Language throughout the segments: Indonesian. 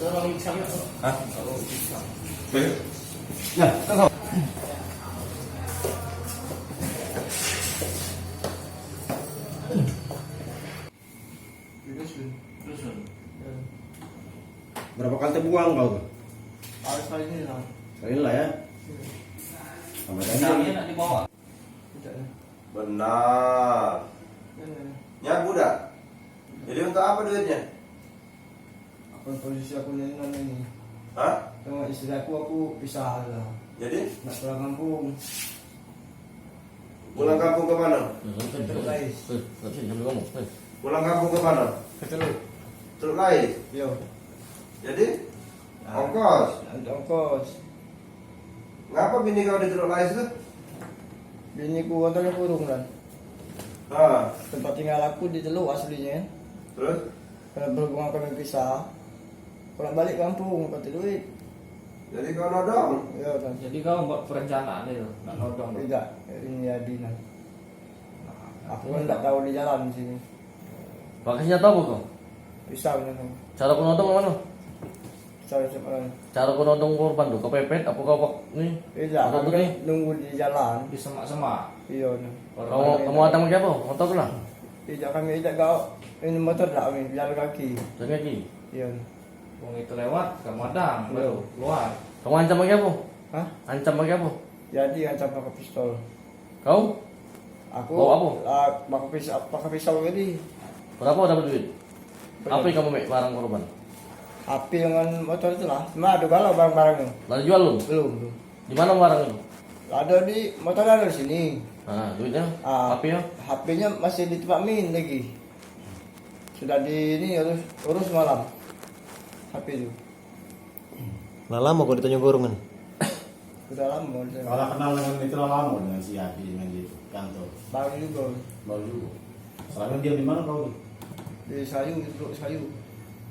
Hah? Nah, tengok. Berapa kali terbuang kau tuh? Harus kali ini lah. Kali lah ya. Sama tadi. Misalnya nak dibawa. Benar. Nyabu dah. Jadi untuk apa duitnya? Apa posisi aku ini? Hah? Sama istri aku pisah lah. Jadi Nak pulang kampung. pulang kampung ke mana? Teluk Lais. Pulang kampung ke mana? Teluk. Teluk Lais. Yo. Jadi ongkos. Ada ongkos. Ngapa bini kau di Teluk Lais tu? Bini ku kontraknya kurung kan. Ah, Tempat tinggal aku di Teluk aslinya. terus? Karena berhubungan kami pisah. Pulang balik kampung dapat duit. Jadi kau nodong? Ya kan. Jadi kau buat perencanaan itu, nak nodong. Tidak, ini ya dinas. Aku kan tak tahu di jalan di sini. Pakai senjata apa kau? Pisah benar. Cara kau nodong mana? Pisah macam Cara kau nodong korban tuh? Kau pepet? Apa kau nih? Tidak, Apa kami tuh kan nih? nunggu di jalan. Di semak-semak. Iya. Nah. Kamu datang pakai apa? Motor lah. Tidak kami tidak kau ini motor tak kami jalan kaki. Jalan kaki. Iya. Wong itu lewat, kamu adang, baru keluar. Kamu ancam pakai apa? Hah? Ancam pakai apa? Jadi ancam pakai pistol. Kau? Aku Bawa apa? pakai pisau jadi. Berapa dapat duit? Apa yang kamu make barang korban? Api dengan motor itu lah. Cuma ada galau barang-barangnya. Lalu jual lu? Belum. Di mana barang itu? Ada di motor ada di sini. Nah, duitnya? Ah. Api ya? HP-nya masih di tempat min lagi. Sudah di ini urus malam. HP itu. Nah, lama kok ditanya gorongan. Sudah lama. Kalau kenal dengan itu lama dengan si Adi dengan dia itu kantor. Baru juga Baru juga. Selama dia di mana kau tuh? di Sayu, di Teluk Sayu,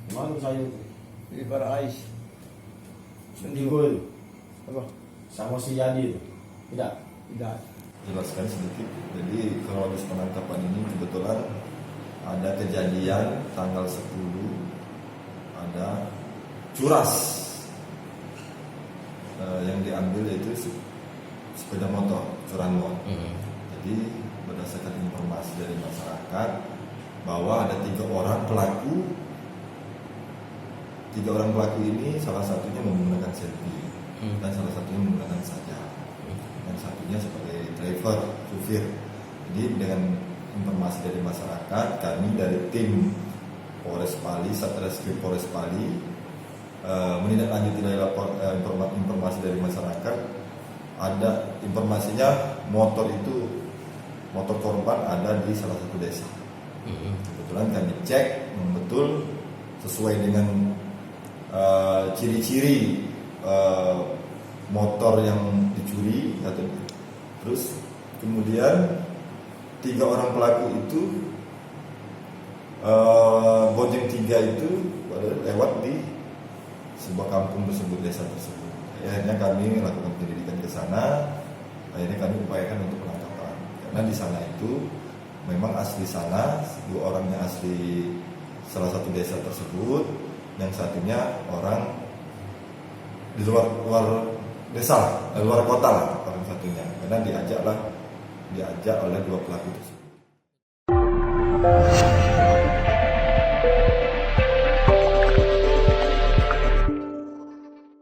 Di mana tuh saya? di Barais. Sendigo itu. Apa? Sama si Adi itu. Tidak. Tidak. Jelaskan sedikit. Jadi kronologis penangkapan ini kebetulan ada kejadian tanggal 10 ada curas yang diambil yaitu sepeda motor curanmor. Jadi berdasarkan informasi dari masyarakat bahwa ada tiga orang pelaku ini salah satunya menggunakan selfie dan salah satunya menggunakan sajam dan satunya sebagai driver, supir. Jadi dengan informasi dari masyarakat, kami dari tim Polres Pali, Satreskrim Polres Pali menindaklanjuti dari informasi dari masyarakat. Ada informasinya motor korban ada di salah satu desa. Kebetulan kami cek betul sesuai dengan ciri-ciri motor yang dicuri atau terus kemudian tiga orang pelaku itu Bojeng 3 itu lewat di sebuah kampung tersebut, desa tersebut. Akhirnya kami melakukan penyelidikan ke sana. Akhirnya kami upayakan untuk penangkapan. Karena di sana itu memang asli sana, dua orangnya asli salah satu desa tersebut, yang satunya orang di luar desa, luar kota lah orang satunya. Karena diajak oleh dua pelaku tersebut.